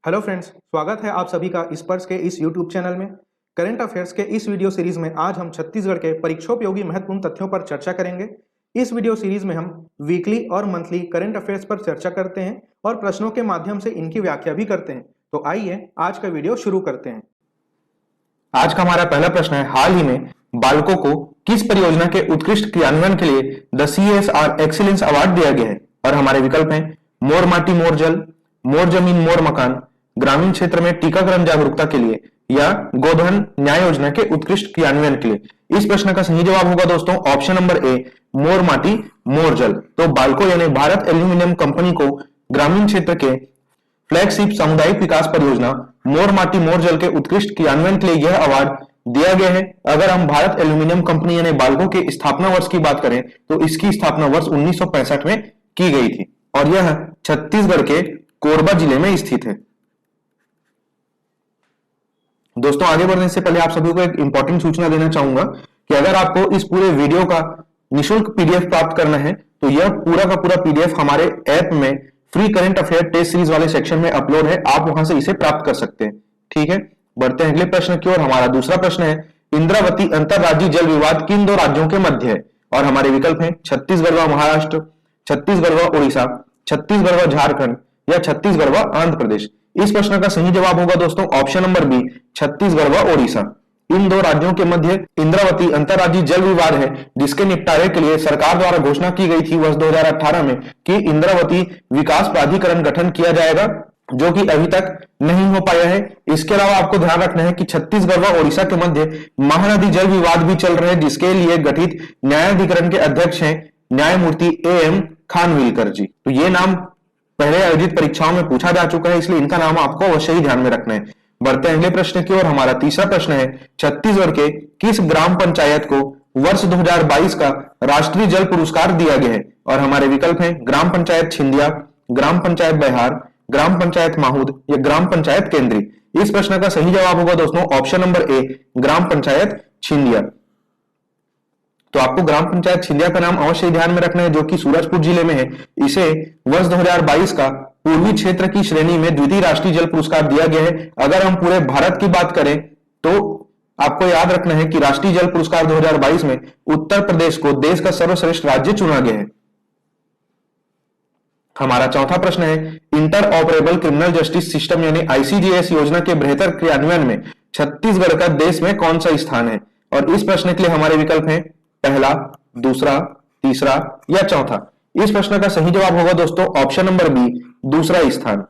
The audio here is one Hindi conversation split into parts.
हेलो फ्रेंड्स, स्वागत है आप सभी का स्पर्श के इस यूट्यूब चैनल में। करंट अफेयर्स के इस वीडियो सीरीज में आज हम छत्तीसगढ़ के परीक्षोपयोगी महत्वपूर्ण तथ्यों पर चर्चा करेंगे। इस वीडियो सीरीज में हम वीकली और मंथली करंट अफेयर्स पर चर्चा करते हैं और प्रश्नों के माध्यम से इनकी व्याख्या भी करते हैं। तो आइए आज का वीडियो शुरू करते हैं। आज का हमारा पहला प्रश्न है, हाल ही में बालकों को किस परियोजना के उत्कृष्ट क्रियान्वयन के लिए द CSR एक्सीलेंस अवार्ड दिया गया है? और हमारे विकल्प हैं मोर माटी मोर जल, मोर जमीन मोर मकान, ग्रामीण क्षेत्र में टीकाकरण जागरूकता के लिए या गोधन न्याय योजना के उत्कृष्ट क्रियान्वयन के लिए। इस प्रश्न का सही जवाब होगा दोस्तों ऑप्शन नंबर ए, मोर माटी मोर जल। तो बालको यानी भारत एल्यूमिनियम कंपनी को ग्रामीण क्षेत्र के फ्लैगशिप सामुदायिक विकास परियोजना मोर माटी मोर जल के उत्कृष्ट क्रियान्वयन के लिए यह अवार्ड दिया गया है। अगर हम भारत एल्यूमिनियम कंपनी यानी बाल्को के स्थापना वर्ष की बात करें तो इसकी स्थापना वर्ष 1965 में की गई थी और यह छत्तीसगढ़ के कोरबा जिले में स्थित है। दोस्तों, आगे बढ़ने से पहले आप सभी को एक इंपॉर्टेंट सूचना देना चाहूंगा कि अगर आपको इस पूरे वीडियो का निःशुल्क पीडीएफ प्राप्त करना है तो यह पूरा का पूरा पीडीएफ हमारे ऐप में free current affair test series वाले सेक्शन में अपलोड है, आप वहां से इसे प्राप्त कर सकते हैं। ठीक है, बढ़ते हैं अगले प्रश्न की ओर। हमारा दूसरा प्रश्न है, इंद्रावती अंतरराज्यीय जल विवाद किन दो राज्यों के मध्य है? और हमारे विकल्प हैं छत्तीसगढ़ व महाराष्ट्र, छत्तीसगढ़ व उड़ीसा, छत्तीसगढ़ व झारखंड या छत्तीसगढ़ व आंध्र प्रदेश। इस प्रश्न का सही जवाब होगा दोस्तों ऑप्शन नंबर बी, छत्तीसगढ़ व ओडिशा। इन दो राज्यों के मध्य इंद्रावती अंतरराज्यीय जल विवाद है, जिसके निपटारे के लिए सरकार द्वारा घोषणा की गई थी वर्ष 2018 में कि इंद्रावती विकास प्राधिकरण गठन किया जाएगा, जो कि अभी तक नहीं हो पाया है। इसके अलावा आपको ध्यान रखना है कि छत्तीसगढ़ व ओडिशा के मध्य महानदी जल विवाद भी चल रहे हैं, जिसके लिए गठित न्यायाधिकरण के अध्यक्ष हैं न्यायमूर्ति AM खानविलकर जी। तो ये नाम पहले आयोजित परीक्षाओं में पूछा जा चुका है, इसलिए इनका नाम आपको अवश्य ही ध्यान में रखना है। बढ़ते हैं अगले प्रश्न की ओर। हमारा तीसरा प्रश्न है, छत्तीसगढ़ के किस ग्राम पंचायत को वर्ष 2022 का राष्ट्रीय जल पुरस्कार दिया गया है? और हमारे विकल्प हैं ग्राम पंचायत छिंदिया, ग्राम पंचायत बैहार, ग्राम पंचायत माहूद या ग्राम पंचायत केंद्री। इस प्रश्न का सही जवाब होगा दोस्तों ऑप्शन नंबर ए, ग्राम पंचायत छिंदिया। तो आपको ग्राम पंचायत छिंदिया का नाम अवश्य ध्यान में रखना है, जो कि सूरजपुर जिले में है। इसे वर्ष 2022 का पूर्वी क्षेत्र की श्रेणी में द्वितीय राष्ट्रीय जल पुरस्कार दिया गया है। अगर हम पूरे भारत की बात करें तो आपको याद रखना है कि राष्ट्रीय जल पुरस्कार 2022 में उत्तर प्रदेश को देश का सर्वश्रेष्ठ राज्य चुना गया है। हमारा चौथा प्रश्न है, inter operable criminal justice system यानी ICJS योजना के बेहतर क्रियान्वयन में छत्तीसगढ़ का देश में कौन सा स्थान है? और इस प्रश्न के लिए हमारे विकल्प हैं पहला, दूसरा, तीसरा या चौथा। इस प्रश्न का सही जवाब होगा दोस्तों ऑप्शन नंबर बी, दूसरा स्थान।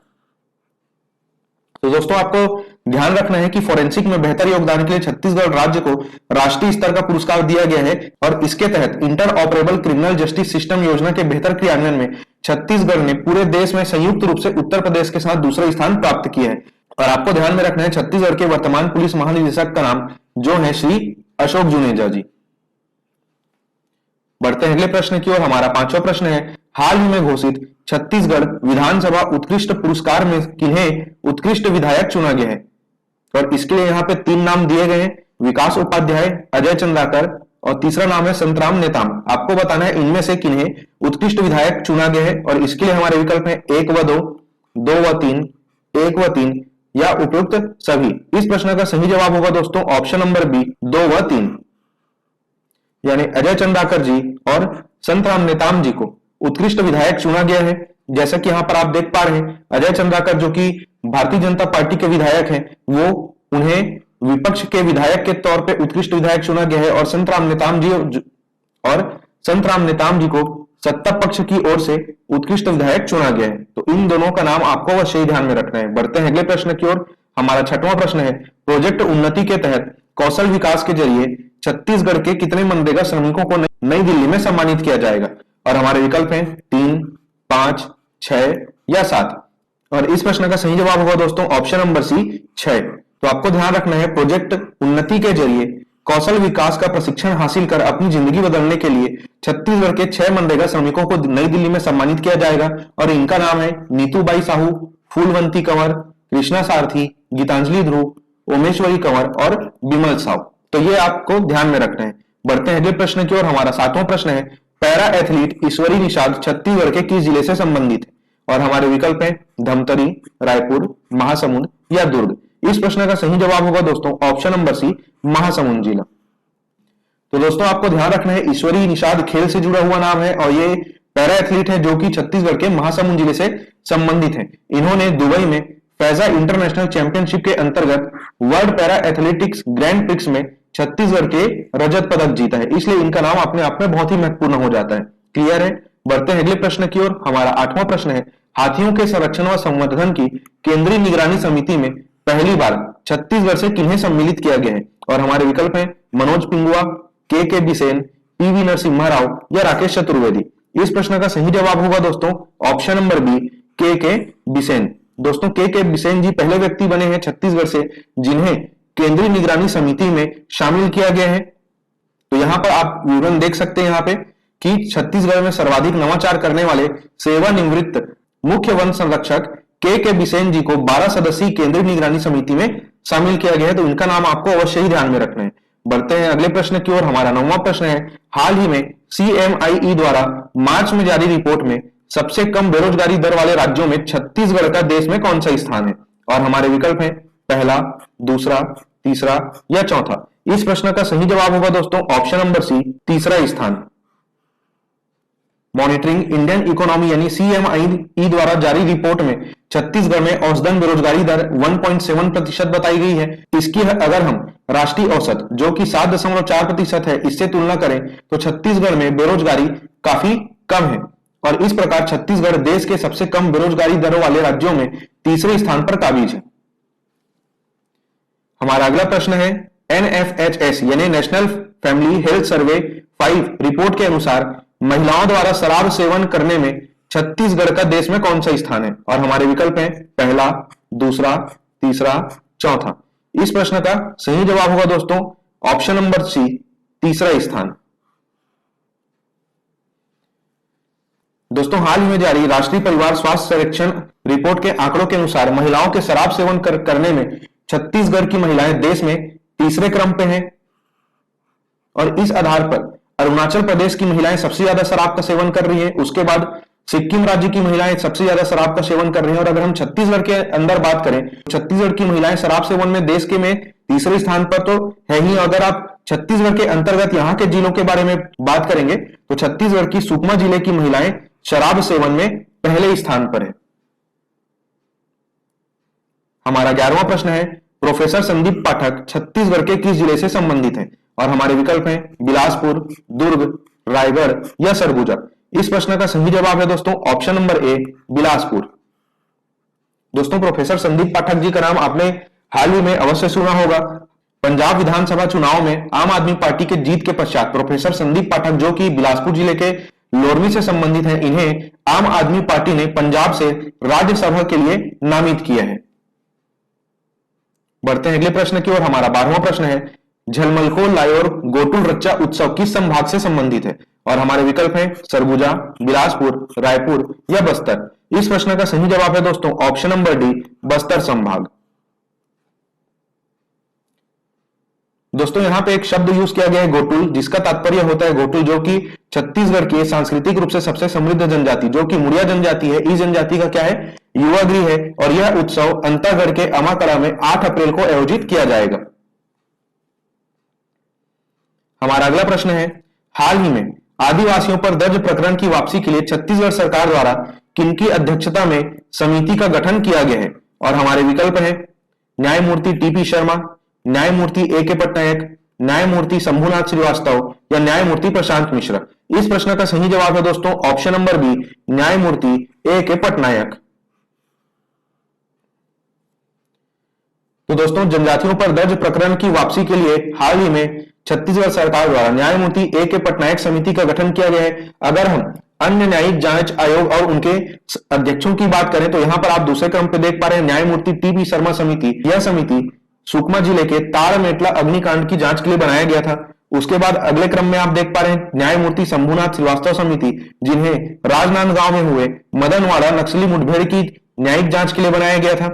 तो दोस्तों, आपको ध्यान रखना है कि फोरेंसिक में बेहतर योगदान के लिए छत्तीसगढ़ राज्य को राष्ट्रीय स्तर का पुरस्कार दिया गया है और इसके तहत inter operable criminal justice system योजना के बेहतर क्रियान्वयन में छत्तीसगढ़ ने पूरे देश में संयुक्त रूप से उत्तर प्रदेश के साथ दूसरा स्थान प्राप्त किया है। और आपको ध्यान में रखना है छत्तीसगढ़ के वर्तमान पुलिस महानिदेशक का नाम जो है श्री अशोक जुनेजा जी। बढ़ते हैं अगले प्रश्न की ओर। हमारा पांचवा प्रश्न है, हाल ही में घोषित छत्तीसगढ़ विधानसभा उत्कृष्ट पुरस्कार में किन्हें उत्कृष्ट विधायक चुना गया है? और इसके लिए यहाँ पे 3 नाम दिए गए हैं, विकास उपाध्याय, अजय चंद्राकर और तीसरा नाम है संतराम नेताम। आपको बताना है इनमें से किन्हें उत्कृष्ट विधायक चुना गया है और इसके लिए हमारे विकल्प है 1 व 2, 2 व 3, 1 व 3 या उपयुक्त सभी। इस प्रश्न का सही जवाब होगा दोस्तों ऑप्शन नंबर बी, 2 व 3, यानी अजय चंद्राकर जी और संतराम नेताम जी को उत्कृष्ट विधायक चुना गया है। जैसा कि यहां पर आप देख पा रहे हैं, अजय चंद्राकर जो कि भारतीय जनता पार्टी के विधायक हैं, वो उन्हें विपक्ष के विधायक के तौर पे उत्कृष्ट विधायक चुना गया है और संतराम नेताम जी को सत्ता पक्ष की ओर से उत्कृष्ट विधायक चुना गया है। तो इन दोनों का नाम आपको अवश्य ध्यान में रखना है। बढ़ते हैं अगले प्रश्न की ओर। हमारा छठवां प्रश्न है, प्रोजेक्ट उन्नति के तहत कौशल विकास के जरिए छत्तीसगढ़ के कितने मनरेगा श्रमिकों को नई दिल्ली में सम्मानित किया जाएगा? और हमारे विकल्प हैं 3, 5, 6 या 7। और इस प्रश्न का सही जवाब होगा दोस्तों ऑप्शन नंबर सी, 6। तो आपको ध्यान रखना है प्रोजेक्ट उन्नति के जरिए कौशल विकास का प्रशिक्षण हासिल कर अपनी जिंदगी बदलने के लिए छत्तीसगढ़ के 6 मनरेगा श्रमिकों को नई दिल्ली में सम्मानित किया जाएगा और इनका नाम है नीतूबाई साहू, फूलवंती कंवर, कृष्णा सारथी, गीतांजलि ध्रुव, ओमेश्वरी कंवर और विमल साहू। तो ये आपको ध्यान में रखना है। बढ़ते हैं अगले प्रश्न की ओर। हमारा 7वां प्रश्न है, पैरा एथलीट ईश्वरी निषाद छत्तीसगढ़ के किस जिले से संबंधित है? और हमारे विकल्प हैं धमतरी, रायपुर, महासमुंद या दुर्ग। इस प्रश्न का सही जवाब होगा दोस्तों ऑप्शन नंबर सी, महासमुंद जिला। तो दोस्तों आपको ध्यान रखना है, ईश्वरी निषाद खेल से जुड़ा हुआ नाम है और ये पैरा एथलीट है जो कि छत्तीसगढ़ के महासमुंद जिले से संबंधित है। इन्होंने दुबई में फैजा इंटरनेशनल चैंपियनशिप के अंतर्गत world para athletics grand prix में छत्तीसगढ़ के रजत पदक जीता है, इसलिए इनका नाम अपने आप में बहुत ही महत्वपूर्ण हो जाता है। क्लियर है? बढ़ते हैं अगले प्रश्न की ओर। हमारा 8वां प्रश्न है, हाथियों के संरक्षण व संवर्धन की केंद्रीय निगरानी समिति में पहली बार छत्तीसगढ़ से किन्हें सम्मिलित किया गया है? और हमारे विकल्प हैं मनोज पिंगुआ, के बिसेन, पीवी नरसिम्हा राव या राकेश चतुर्वेदी। इस प्रश्न का सही जवाब होगा दोस्तों ऑप्शन नंबर बी, के बिसेन। दोस्तों के बिसेन जी पहले व्यक्ति बने हैं छत्तीसगढ़ से जिन्हें केंद्रीय निगरानी समिति में शामिल किया गया है। तो यहां पर आप विवरण देख सकते हैं यहाँ पे कि छत्तीसगढ़ में सर्वाधिक नवाचार करने वाले सेवानिवृत्त मुख्य वन संरक्षक के बिसेन जी को 12 सदस्यीय केंद्रीय निगरानी समिति में शामिल किया गया है। तो इनका नाम आपको अवश्य ही ध्यान में रखना है। बढ़ते हैं अगले प्रश्न की ओर। हमारा 9वां प्रश्न है, हाल ही में CMIE द्वारा मार्च में जारी रिपोर्ट में सबसे कम बेरोजगारी दर वाले राज्यों में छत्तीसगढ़ का देश में कौन सा स्थान है? और हमारे विकल्प हैं पहला, दूसरा, तीसरा या चौथा। इस प्रश्न का सही जवाब होगा दोस्तों ऑप्शन नंबर सी, तीसरा स्थान। मॉनिटरिंग इंडियन इकोनॉमी यानी CMIE द्वारा जारी रिपोर्ट में छत्तीसगढ़ में औसतन बेरोजगारी दर 1.7% बताई गई है। इसकी अगर हम राष्ट्रीय औसत जो कि 7.4% है इससे तुलना करें तो छत्तीसगढ़ में बेरोजगारी काफी कम है और इस प्रकार छत्तीसगढ़ देश के सबसे कम बेरोजगारी दरों वाले राज्यों में तीसरे स्थान पर काबिज है। हमारा अगला प्रश्न है, NFHS यानी national family health survey 5 report के अनुसार महिलाओं द्वारा शराब सेवन करने में छत्तीसगढ़ का देश में कौन सा स्थान है? और हमारे विकल्प हैं पहला, दूसरा, तीसरा, चौथा। इस प्रश्न का सही जवाब होगा दोस्तों ऑप्शन नंबर सी, तीसरा स्थान। दोस्तों हाल ही में जारी राष्ट्रीय परिवार स्वास्थ्य सर्वेक्षण रिपोर्ट के आंकड़ों के अनुसार महिलाओं के शराब सेवन करने में छत्तीसगढ़ की महिलाएं देश में तीसरे क्रम पे हैं और इस आधार पर अरुणाचल प्रदेश की महिलाएं सबसे ज्यादा शराब का सेवन कर रही हैं। उसके बाद सिक्किम राज्य की महिलाएं सबसे ज्यादा शराब का सेवन कर रही हैं और अगर हम छत्तीसगढ़ के अंदर बात करें छत्तीसगढ़ की महिलाएं शराब सेवन में देश के में तीसरे स्थान पर तो है ही। अगर आप छत्तीसगढ़ के अंतर्गत यहाँ के जिलों के बारे में बात करेंगे तो छत्तीसगढ़ की सुकमा जिले की महिलाएं शराब सेवन में पहले स्थान पर है। हमारा 11वां प्रश्न है, प्रोफेसर संदीप पाठक छत्तीसगढ़ के किस जिले से संबंधित हैं? और हमारे विकल्प हैं बिलासपुर, दुर्ग, रायगढ़ या सरगुजा। इस प्रश्न का सही जवाब है दोस्तों ऑप्शन नंबर ए, बिलासपुर। दोस्तों प्रोफेसर संदीप पाठक जी का नाम आपने हाल ही में अवश्य सुना होगा। पंजाब विधानसभा चुनाव में आम आदमी पार्टी के जीत के पश्चात प्रोफेसर संदीप पाठक जो कि बिलासपुर जिले के लोरमी से संबंधित हैं, इन्हें आम आदमी पार्टी ने पंजाब से राज्यसभा के लिए नामित किया है। बढ़ते हैं अगले प्रश्न की ओर। हमारा 12वां प्रश्न है, झलमलको लायोर गोटुल रच्चा उत्सव किस संभाग से संबंधित है? और हमारे विकल्प हैं सरगुजा, बिलासपुर, रायपुर या बस्तर। इस प्रश्न का सही जवाब है दोस्तों ऑप्शन नंबर डी, बस्तर संभाग। दोस्तों यहां पे एक शब्द यूज किया गया है गोटुल, जिसका तात्पर्य होता है गोटुल जो कि छत्तीसगढ़ की सांस्कृतिक रूप से सबसे समृद्ध जनजाति जो कि मुड़िया जनजाति है, इस जनजाति का क्या है, युवा गृह है और यह उत्सव अंतागढ़ के अमाकरा में 8 अप्रैल को आयोजित किया जाएगा। हमारा अगला प्रश्न है, हाल ही में आदिवासियों पर दर्ज प्रकरण की वापसी के लिए छत्तीसगढ़ सरकार द्वारा किनकी अध्यक्षता में समिति का गठन किया गया है? और हमारे विकल्प हैं न्यायमूर्ति टीपी शर्मा, न्यायमूर्ति ए.के. पटनायक, न्यायमूर्ति शंभुनाथ श्रीवास्तव या न्यायमूर्ति प्रशांत मिश्रा। इस प्रश्न का सही जवाब है दोस्तों ऑप्शन नंबर बी, न्यायमूर्ति ए.के. पटनायक। तो दोस्तों जनजातियों पर दर्ज प्रकरण की वापसी के लिए हाल ही में छत्तीसगढ़ सरकार द्वारा न्यायमूर्ति ए.के. पटनायक समिति का गठन किया गया है। अगर हम अन्य न्यायिक जांच आयोग और उनके अध्यक्षों की बात करें तो यहां पर आप दूसरे क्रम पे देख पा रहे हैं न्यायमूर्ति टी.बी. शर्मा समिति। यह समिति सुकमा जिले के ताड़मेटला अग्निकांड की जांच के लिए बनाया गया था। उसके बाद अगले क्रम में आप देख पा रहे हैं न्यायमूर्ति शंभुनाथ श्रीवास्तव समिति, जिन्हें राजनांदगांव में हुए मदनवाड़ा नक्सली मुठभेड़ की न्यायिक जांच के लिए बनाया गया था।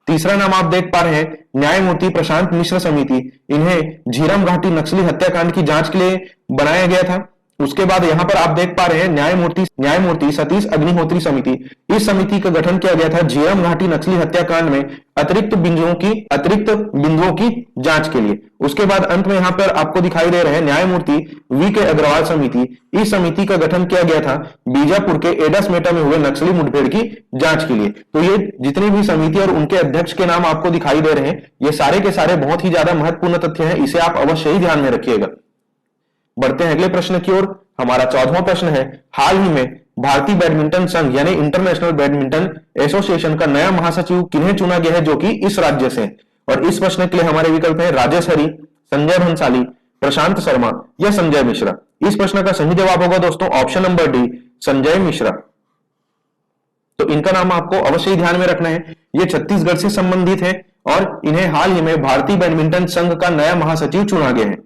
तीसरा नाम आप देख पा रहे हैं न्यायमूर्ति प्रशांत मिश्र समिति, इन्हें झीरम घाटी नक्सली हत्याकांड की जांच के लिए बनाया गया था। उसके बाद यहाँ पर आप देख पा रहे हैं न्यायमूर्ति सतीश अग्निहोत्री समिति। इस समिति का गठन किया गया था झीरम घाटी नक्सली हत्याकांड में अतिरिक्त बिंदुओं की जांच के लिए। उसके बाद अंत में यहाँ पर आपको दिखाई दे रहे हैं न्यायमूर्ति वी के अग्रवाल समिति। इस समिति का गठन किया गया था बीजापुर के एडासमेटा में हुए नक्सली मुठभेड़ की जांच के लिए। तो ये जितनी भी समिति और उनके अध्यक्ष के नाम आपको दिखाई दे रहे हैं, ये सारे के सारे बहुत ही ज्यादा महत्वपूर्ण तथ्य हैं, इसे आप अवश्य ही ध्यान में रखिएगा। बढ़ते हैं अगले प्रश्न की ओर। हमारा 14वां प्रश्न है, हाल ही में भारतीय बैडमिंटन संघ यानी इंटरनेशनल बैडमिंटन एसोसिएशन का नया महासचिव किन्हें चुना गया है जो कि इस राज्य से। और इस प्रश्न के लिए हमारे विकल्प है राजेश हरी, संजय भंसाली, प्रशांत शर्मा या संजय मिश्रा। इस प्रश्न का सही जवाब होगा दोस्तों option number D, Sanjay Mishra. तो इनका नाम आपको अवश्य ध्यान में रखना है। ये छत्तीसगढ़ से संबंधित है और इन्हें हाल ही में भारतीय बैडमिंटन संघ का नया महासचिव चुना गया है।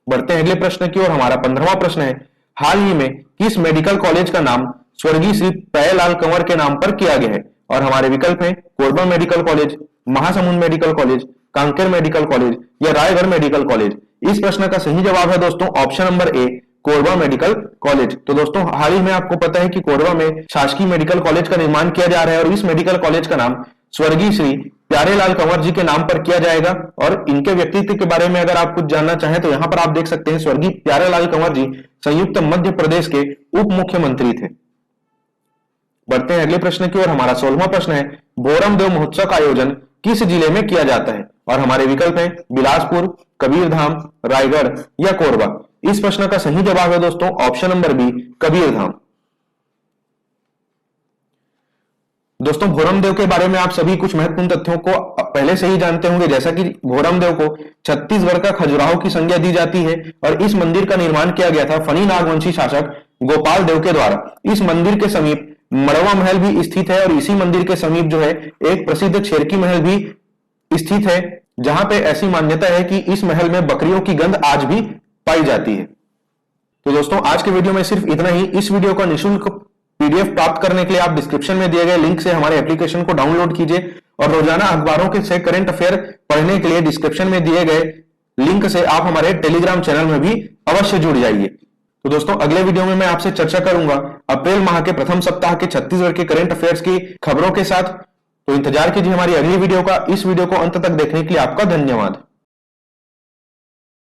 बढ़ते हैं अगले प्रश्न की ओर। हमारा 15वां प्रश्न है, हाल ही में किस मेडिकल कॉलेज का नाम स्वर्गीय श्री प्यारेलाल कंवर के नाम पर किया गया है। और हमारे विकल्प हैं Korba medical college, Mahasamund medical college, Kanker medical college या रायगढ़ मेडिकल कॉलेज। इस प्रश्न का सही जवाब है दोस्तों option number A, Korba medical college. तो दोस्तों हाल ही में आपको पता है कि कोरबा में शासकीय मेडिकल कॉलेज का निर्माण किया जा रहा है और इस मेडिकल कॉलेज का नाम स्वर्गीय श्री प्यारेलाल कंवर जी के नाम पर किया जाएगा। और इनके व्यक्तित्व के बारे में अगर आप कुछ जानना चाहें तो यहाँ पर आप देख सकते हैं स्वर्गीय प्यारेलाल कंवर जी संयुक्त मध्य प्रदेश के उप मुख्यमंत्री थे। बढ़ते हैं अगले प्रश्न की ओर। हमारा 16वां प्रश्न है, भोरम देव महोत्सव का आयोजन किस जिले में किया जाता है। और हमारे विकल्प हैं बिलासपुर, कबीरधाम, रायगढ़ या कोरबा। इस प्रश्न का सही जवाब है दोस्तों ऑप्शन नंबर बी, कबीरधाम। दोस्तों भोरम देव के बारे में आप सभी कुछ महत्वपूर्ण तथ्यों को पहले से ही जानते होंगे, जैसा कि भोरम देव को छत्तीसगढ़ का खजुराहो की संज्ञा दी जाती है और इस मंदिर का निर्माण किया गया था फनी नागवंशी शासक गोपाल देव के द्वारा। इस मंदिर के समीप मड़वा महल भी स्थित है और इसी मंदिर के समीप जो है एक प्रसिद्ध छेरकी महल भी स्थित है, जहां पे ऐसी मान्यता है कि इस महल में बकरियों की गंध आज भी पाई जाती है। तो दोस्तों आज के वीडियो में सिर्फ इतना ही। इस वीडियो का निःशुल्क पीडीएफ प्राप्त करने के लिए आप डिस्क्रिप्शन में दिए गए लिंक से हमारे एप्लीकेशन को डाउनलोड कीजिए और रोजाना अखबारों के से करंट अफेयर पढ़ने के लिए डिस्क्रिप्शन में दिए गए लिंक से आप हमारे टेलीग्राम चैनल में भी अवश्य जुड़ जाइए। तो दोस्तों अगले वीडियो में मैं आपसे चर्चा करूंगा अप्रैल माह के प्रथम सप्ताह के छत्तीसगढ़ के करंट अफेयर्स की खबरों के साथ। तो इंतजार कीजिए हमारी अगली वीडियो का। इस वीडियो को अंत तक देखने के लिए आपका धन्यवाद।